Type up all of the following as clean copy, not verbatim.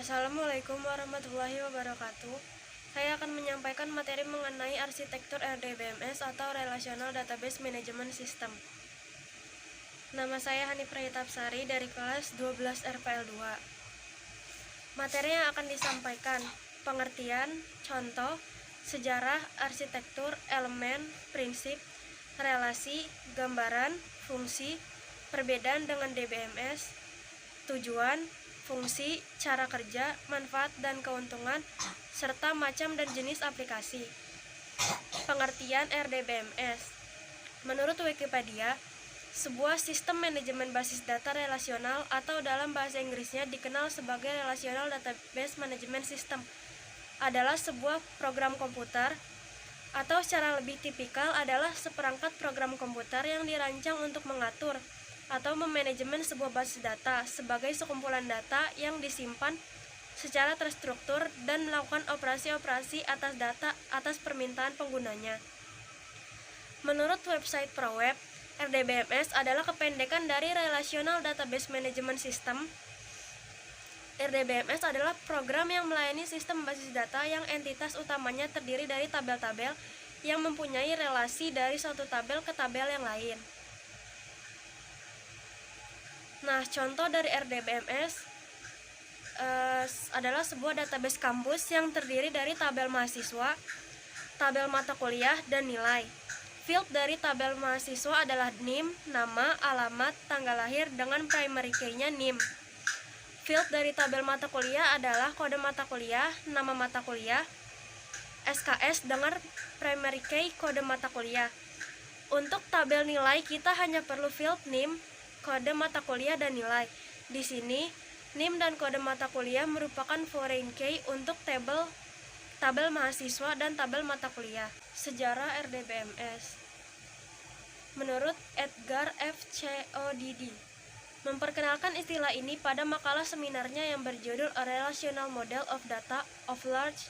Assalamualaikum warahmatullahi wabarakatuh. Saya akan menyampaikan materi mengenai arsitektur RDBMS atau Relational Database Management System. Nama saya Hani Prayitapsari dari kelas 12 RPL 2. Materi yang akan disampaikan: pengertian, contoh, sejarah, arsitektur, elemen, prinsip, relasi, gambaran, fungsi, perbedaan dengan DBMS, tujuan, fungsi, cara kerja, manfaat dan keuntungan, serta macam dan jenis aplikasi. Pengertian RDBMS. Menurut Wikipedia, sebuah sistem manajemen basis data relasional atau dalam bahasa Inggrisnya dikenal sebagai Relational Database Management System adalah sebuah program komputer atau secara lebih tipikal adalah seperangkat program komputer yang dirancang untuk mengatur atau memanajemen sebuah basis data sebagai sekumpulan data yang disimpan secara terstruktur dan melakukan operasi-operasi atas data atas permintaan penggunanya. Menurut website ProWeb, RDBMS adalah kependekan dari Relational Database Management System. RDBMS adalah program yang melayani sistem basis data yang entitas utamanya terdiri dari tabel-tabel yang mempunyai relasi dari satu tabel ke tabel yang lain. Nah, contoh dari RDBMS adalah sebuah database kampus yang terdiri dari tabel mahasiswa, tabel mata kuliah, dan nilai. Field dari tabel mahasiswa adalah NIM, nama, alamat, tanggal lahir dengan primary key-nya NIM. Field dari tabel mata kuliah adalah kode mata kuliah, nama mata kuliah, SKS dengan primary key kode mata kuliah. Untuk tabel nilai kita hanya perlu field NIM, kode mata kuliah, dan nilai. Di sini, NIM dan kode mata kuliah merupakan foreign key untuk tabel mahasiswa dan tabel mata kuliah. Sejarah RDBMS. Menurut Edgar F. Codd, memperkenalkan istilah ini pada makalah seminarnya yang berjudul A Relational Model of Data of Large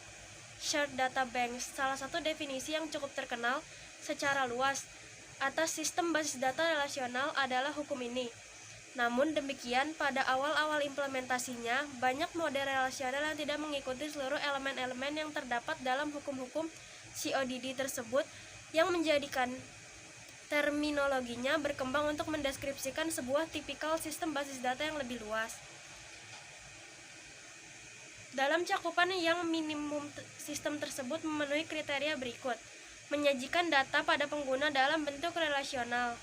Shared Data Banks. Salah satu definisi yang cukup terkenal secara luas atas sistem basis data relasional adalah hukum ini. Namun demikian, pada awal-awal implementasinya, banyak model relasional yang tidak mengikuti seluruh elemen-elemen yang terdapat dalam hukum-hukum CODD tersebut, yang menjadikan terminologinya berkembang untuk mendeskripsikan sebuah tipikal sistem basis data yang lebih luas. Dalam cakupan yang minimum, sistem tersebut memenuhi kriteria berikut: menyajikan data pada pengguna dalam bentuk relasional,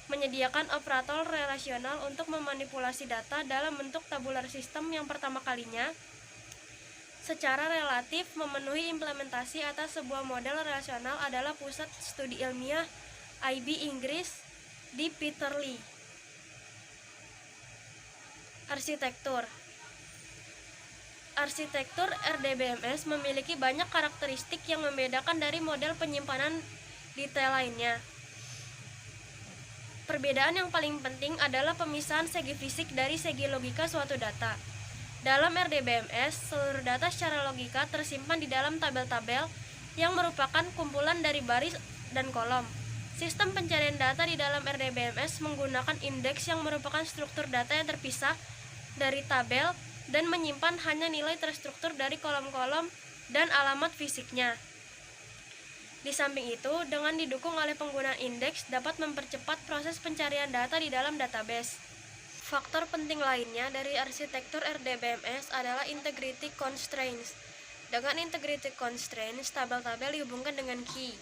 menyediakan operator relasional untuk memanipulasi data dalam bentuk tabular sistem yang pertama kalinya, secara relatif memenuhi implementasi atas sebuah model relasional adalah Pusat Studi Ilmiah IB Inggris di Peterlee. Arsitektur RDBMS memiliki banyak karakteristik yang membedakan dari model penyimpanan detail lainnya. Perbedaan yang paling penting adalah pemisahan segi fisik dari segi logika suatu data. Dalam RDBMS, seluruh data secara logika tersimpan di dalam tabel-tabel yang merupakan kumpulan dari baris dan kolom. Sistem pencarian data di dalam RDBMS menggunakan indeks yang merupakan struktur data yang terpisah dari tabel dan menyimpan hanya nilai terstruktur dari kolom-kolom dan alamat fisiknya. Di samping itu, dengan didukung oleh penggunaan indeks dapat mempercepat proses pencarian data di dalam database. Faktor penting lainnya dari arsitektur RDBMS adalah integrity constraints. Dengan integrity constraints, tabel-tabel dihubungkan dengan key.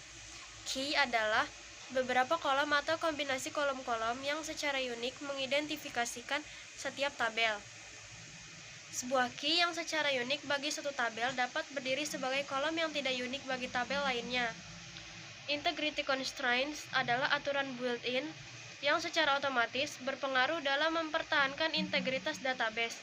Key adalah beberapa kolom atau kombinasi kolom-kolom yang secara unik mengidentifikasikan setiap tabel. Sebuah key yang secara unik bagi suatu tabel dapat berdiri sebagai kolom yang tidak unik bagi tabel lainnya. Integrity constraints adalah aturan built-in yang secara otomatis berpengaruh dalam mempertahankan integritas database.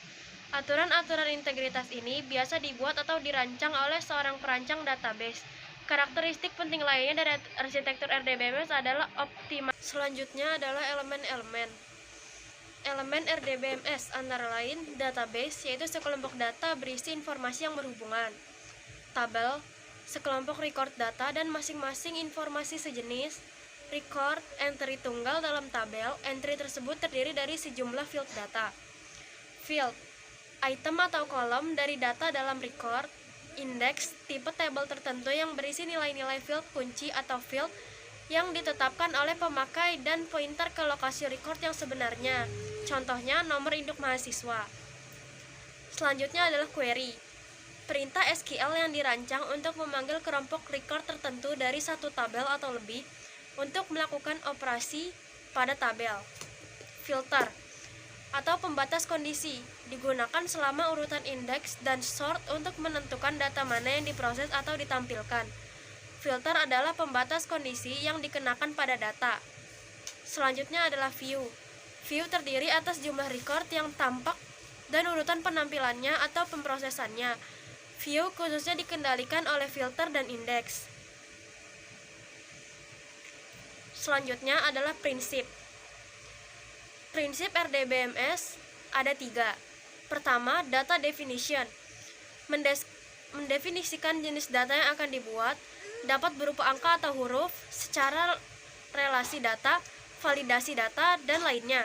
Aturan-aturan integritas ini biasa dibuat atau dirancang oleh seorang perancang database. Karakteristik penting lainnya dari arsitektur RDBMS adalah optimal. Selanjutnya adalah elemen-elemen. Elemen RDBMS antara lain database, yaitu sekelompok data berisi informasi yang berhubungan. Tabel, sekelompok record data dan masing-masing informasi sejenis. Record, entry tunggal dalam tabel. Entry tersebut terdiri dari sejumlah field data. Field, item atau kolom dari data dalam record, indeks, tipe tabel tertentu yang berisi nilai-nilai field kunci atau field yang ditetapkan oleh pemakai dan pointer ke lokasi record yang sebenarnya. Contohnya nomor induk mahasiswa. Selanjutnya adalah query. Perintah SQL yang dirancang untuk memanggil kelompok record tertentu dari satu tabel atau lebih untuk melakukan operasi pada tabel. Filter atau pembatas kondisi digunakan selama urutan indeks dan sort untuk menentukan data mana yang diproses atau ditampilkan. Filter adalah pembatas kondisi yang dikenakan pada data. Selanjutnya adalah view. View terdiri atas jumlah record yang tampak dan urutan penampilannya atau pemrosesannya. View khususnya dikendalikan oleh filter dan indeks. Selanjutnya adalah prinsip. Prinsip RDBMS ada 3. Pertama, data definition. Mendefinisikan jenis data yang akan dibuat, dapat berupa angka atau huruf, secara relasi data, validasi data, dan lainnya.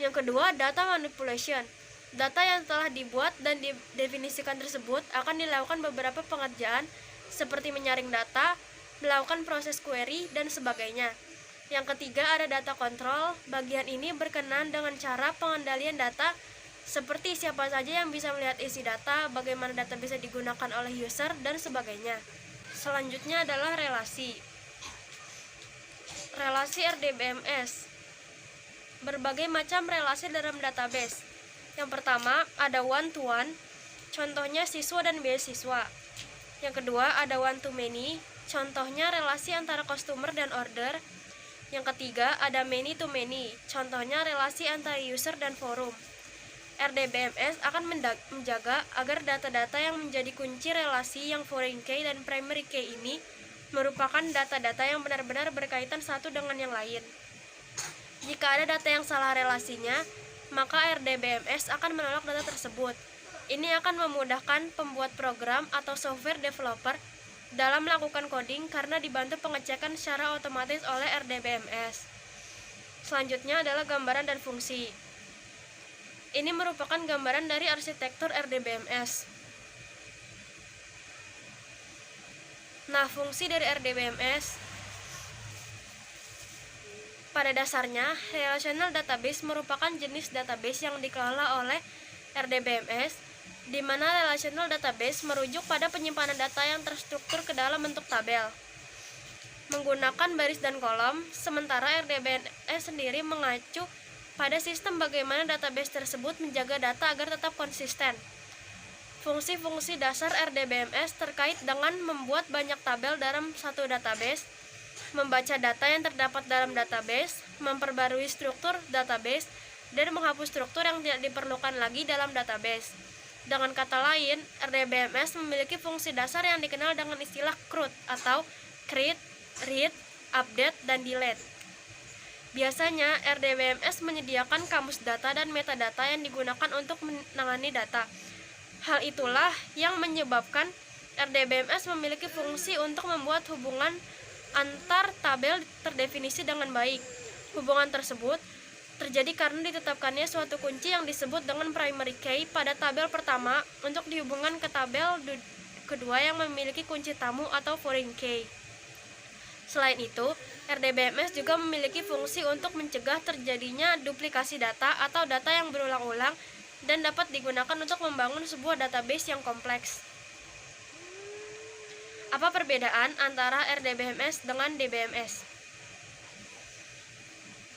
Yang kedua, data manipulation. Data yang telah dibuat dan didefinisikan tersebut akan dilakukan beberapa pengerjaan seperti menyaring data, melakukan proses query, dan sebagainya. Yang ketiga ada data control. Bagian ini berkenaan dengan cara pengendalian data seperti siapa saja yang bisa melihat isi data, bagaimana data bisa digunakan oleh user, dan sebagainya. Selanjutnya adalah relasi. Relasi RDBMS. Berbagai macam relasi dalam database. Yang pertama ada one-to-one, contohnya siswa dan beasiswa. Yang kedua ada one-to-many, contohnya relasi antara customer dan order. Yang ketiga ada many-to-many, contohnya relasi antara user dan forum. RDBMS akan menjaga agar data-data yang menjadi kunci relasi yang foreign key dan primary key ini merupakan data-data yang benar-benar berkaitan satu dengan yang lain. Jika ada data yang salah relasinya, maka RDBMS akan menolak data tersebut. Ini akan memudahkan pembuat program atau software developer dalam melakukan coding karena dibantu pengecekan secara otomatis oleh RDBMS. Selanjutnya adalah gambaran dan fungsi. Ini merupakan gambaran dari arsitektur RDBMS. Nah, fungsi dari RDBMS pada dasarnya, relational database merupakan jenis database yang dikelola oleh RDBMS, di mana relational database merujuk pada penyimpanan data yang terstruktur ke dalam bentuk tabel menggunakan baris dan kolom, sementara RDBMS sendiri mengacu pada sistem bagaimana database tersebut menjaga data agar tetap konsisten. Fungsi-fungsi dasar RDBMS terkait dengan membuat banyak tabel dalam satu database, membaca data yang terdapat dalam database, memperbarui struktur database, dan menghapus struktur yang tidak diperlukan lagi dalam database. Dengan kata lain, RDBMS memiliki fungsi dasar yang dikenal dengan istilah CRUD atau create, read, update, dan delete. Biasanya, RDBMS menyediakan kamus data dan metadata yang digunakan untuk menangani data. Hal itulah yang menyebabkan RDBMS memiliki fungsi untuk membuat hubungan antar tabel terdefinisi dengan baik. Hubungan tersebut terjadi karena ditetapkannya suatu kunci yang disebut dengan primary key pada tabel pertama untuk dihubungkan ke tabel kedua yang memiliki kunci tamu atau foreign key. Selain itu, RDBMS juga memiliki fungsi untuk mencegah terjadinya duplikasi data atau data yang berulang-ulang dan dapat digunakan untuk membangun sebuah database yang kompleks. Apa perbedaan antara RDBMS dengan DBMS?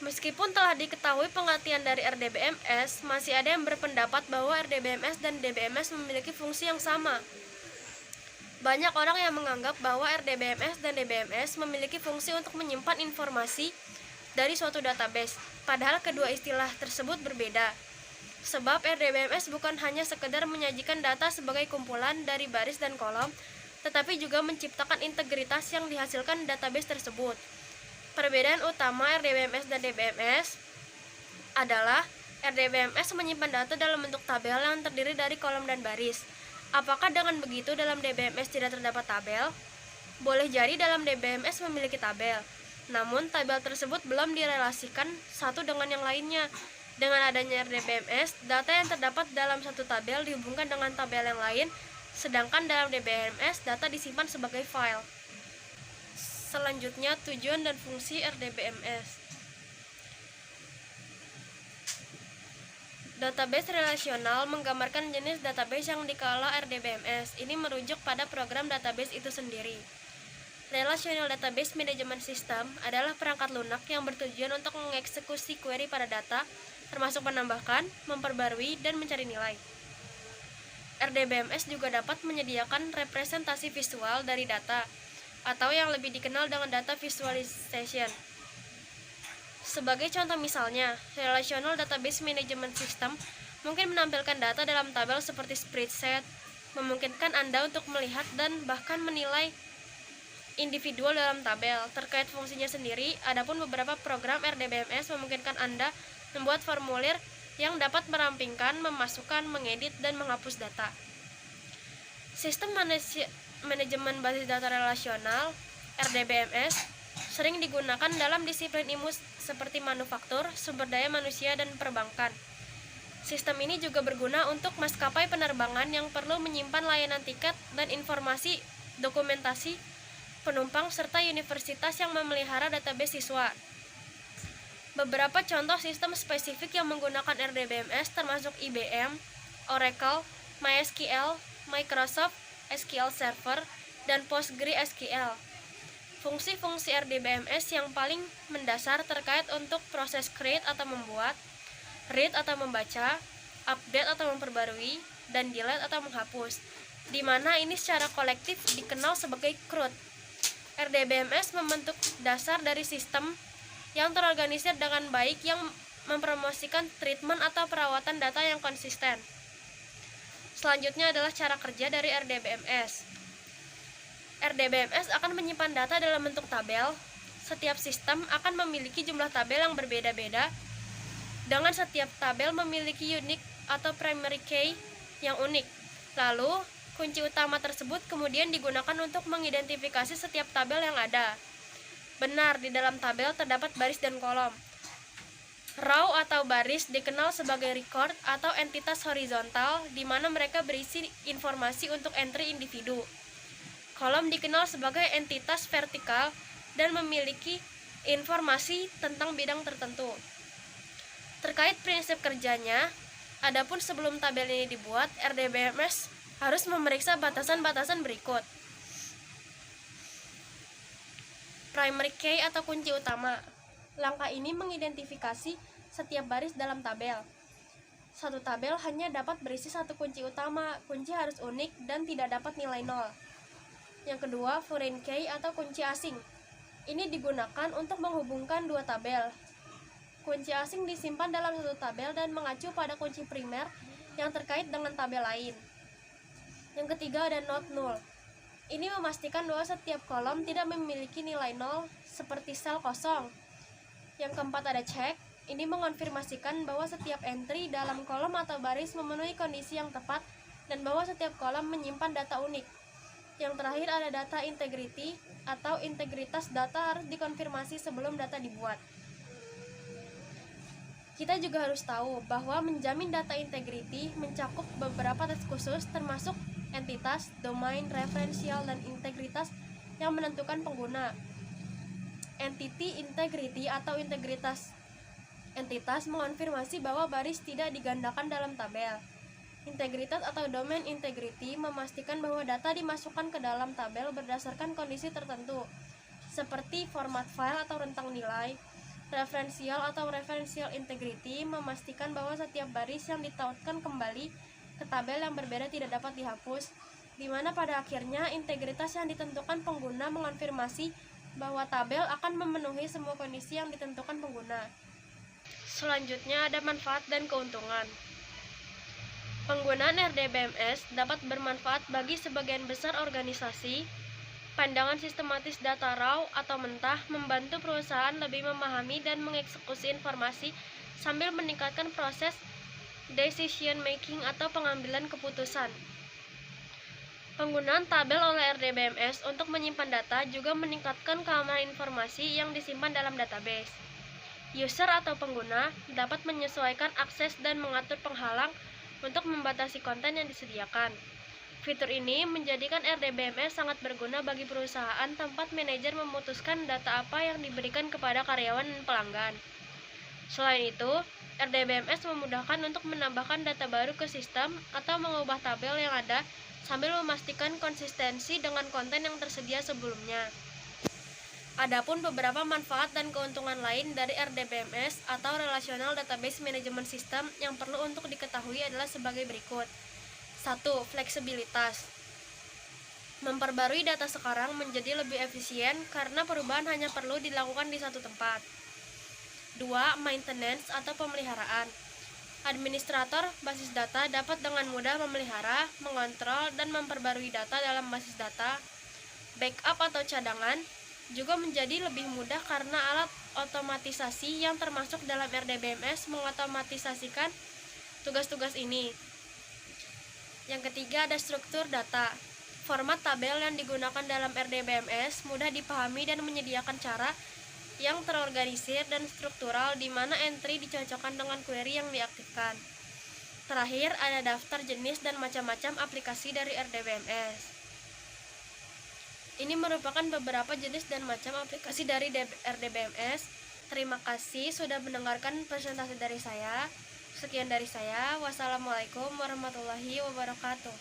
Meskipun telah diketahui pengertian dari RDBMS, masih ada yang berpendapat bahwa RDBMS dan DBMS memiliki fungsi yang sama. Banyak orang yang menganggap bahwa RDBMS dan DBMS memiliki fungsi untuk menyimpan informasi dari suatu database, padahal kedua istilah tersebut berbeda. Sebab RDBMS bukan hanya sekedar menyajikan data sebagai kumpulan dari baris dan kolom, tetapi juga menciptakan integritas yang dihasilkan database tersebut. Perbedaan utama RDBMS dan DBMS adalah RDBMS menyimpan data dalam bentuk tabel yang terdiri dari kolom dan baris. Apakah dengan begitu dalam DBMS tidak terdapat tabel? Boleh jadi dalam DBMS memiliki tabel, namun tabel tersebut belum direlasikan satu dengan yang lainnya. Dengan adanya RDBMS, data yang terdapat dalam satu tabel dihubungkan dengan tabel yang lain, sedangkan dalam DBMS data disimpan sebagai file. Selanjutnya, tujuan dan fungsi RDBMS. Database relasional menggambarkan jenis database yang dikelola RDBMS. Ini merujuk pada program database itu sendiri. Relational Database Management System adalah perangkat lunak yang bertujuan untuk mengeksekusi query pada data, termasuk menambahkan, memperbarui, dan mencari nilai. RDBMS juga dapat menyediakan representasi visual dari data, atau yang lebih dikenal dengan data visualization. Sebagai contoh misalnya, Relational Database Management System mungkin menampilkan data dalam tabel seperti spreadsheet, memungkinkan Anda untuk melihat dan bahkan menilai individual dalam tabel. Terkait fungsinya sendiri, adapun beberapa program RDBMS memungkinkan Anda membuat formulir yang dapat merampingkan, memasukkan, mengedit, dan menghapus data. Sistem manajemen basis data relasional RDBMS sering digunakan dalam disiplin ilmu seperti manufaktur, sumber daya manusia, dan perbankan. Sistem ini juga berguna untuk maskapai penerbangan yang perlu menyimpan layanan tiket dan informasi dokumentasi penumpang serta universitas yang memelihara database siswa. Beberapa contoh sistem spesifik yang menggunakan RDBMS termasuk IBM, Oracle, MySQL, Microsoft SQL Server, dan PostgreSQL. Fungsi-fungsi RDBMS yang paling mendasar terkait untuk proses create atau membuat, read atau membaca, update atau memperbarui, dan delete atau menghapus, di mana ini secara kolektif dikenal sebagai CRUD. RDBMS membentuk dasar dari sistem yang terorganisir dengan baik yang mempromosikan treatment atau perawatan data yang konsisten. Selanjutnya adalah cara kerja dari RDBMS. RDBMS akan menyimpan data dalam bentuk tabel. Setiap sistem akan memiliki jumlah tabel yang berbeda-beda, dengan setiap tabel memiliki unique atau primary key yang unik. Lalu, kunci utama tersebut kemudian digunakan untuk mengidentifikasi setiap tabel yang ada. Benar, di dalam tabel terdapat baris dan kolom. Row atau baris dikenal sebagai record atau entitas horizontal, di mana mereka berisi informasi untuk entry individu. Kolom dikenal sebagai entitas vertikal dan memiliki informasi tentang bidang tertentu. Terkait prinsip kerjanya, adapun sebelum tabel ini dibuat, RDBMS harus memeriksa batasan-batasan berikut. Primary key atau kunci utama. Langkah ini mengidentifikasi setiap baris dalam tabel. Satu tabel hanya dapat berisi satu kunci utama. Kunci harus unik dan tidak dapat nilai 0. Yang kedua, foreign key atau kunci asing. Ini digunakan untuk menghubungkan dua tabel. Kunci asing disimpan dalam satu tabel dan mengacu pada kunci primer yang terkait dengan tabel lain. Yang ketiga ada not null. Ini memastikan bahwa setiap kolom tidak memiliki nilai 0 seperti sel kosong. Yang keempat ada check. Ini mengonfirmasikan bahwa setiap entry dalam kolom atau baris memenuhi kondisi yang tepat dan bahwa setiap kolom menyimpan data unik. Yang terakhir ada data integrity atau integritas data harus dikonfirmasi sebelum data dibuat. Kita juga harus tahu bahwa menjamin data integrity mencakup beberapa tes khusus termasuk entitas, domain, referensial, dan integritas yang menentukan pengguna. Entity integrity atau integritas entitas mengonfirmasi bahwa baris tidak digandakan dalam tabel. Integritas atau domain integrity memastikan bahwa data dimasukkan ke dalam tabel berdasarkan kondisi tertentu, seperti format file atau rentang nilai. Referensial atau referential integrity memastikan bahwa setiap baris yang ditautkan kembali ke tabel yang berbeda tidak dapat dihapus, di mana pada akhirnya integritas yang ditentukan pengguna mengonfirmasi bahwa tabel akan memenuhi semua kondisi yang ditentukan pengguna. Selanjutnya ada manfaat dan keuntungan. Penggunaan RDBMS dapat bermanfaat bagi sebagian besar organisasi. Pandangan sistematis data raw atau mentah membantu perusahaan lebih memahami dan mengeksekusi informasi sambil meningkatkan proses decision making atau pengambilan keputusan. Penggunaan tabel oleh RDBMS untuk menyimpan data juga meningkatkan keamanan informasi yang disimpan dalam database. User atau pengguna dapat menyesuaikan akses dan mengatur penghalang untuk membatasi konten yang disediakan. Fitur ini menjadikan RDBMS sangat berguna bagi perusahaan tempat manajer memutuskan data apa yang diberikan kepada karyawan dan pelanggan. Selain itu, RDBMS memudahkan untuk menambahkan data baru ke sistem atau mengubah tabel yang ada sambil memastikan konsistensi dengan konten yang tersedia sebelumnya. Adapun beberapa manfaat dan keuntungan lain dari RDBMS atau Relational Database Management System yang perlu untuk diketahui adalah sebagai berikut. 1. Fleksibilitas. Memperbarui data sekarang menjadi lebih efisien karena perubahan hanya perlu dilakukan di satu tempat. 2. Maintenance atau pemeliharaan. Administrator basis data dapat dengan mudah memelihara, mengontrol, dan memperbarui data dalam basis data. Backup atau cadangan juga menjadi lebih mudah karena alat otomatisasi yang termasuk dalam RDBMS mengotomatisasikan tugas-tugas ini. Yang ketiga ada struktur data. Format tabel yang digunakan dalam RDBMS mudah dipahami dan menyediakan cara yang terorganisir dan struktural di mana entry dicocokkan dengan query yang diaktifkan. Terakhir ada daftar jenis dan macam-macam aplikasi dari RDBMS. Ini merupakan beberapa jenis dan macam aplikasi dari RDBMS. Terima kasih sudah mendengarkan presentasi dari saya. Sekian dari saya. Wassalamualaikum warahmatullahi wabarakatuh.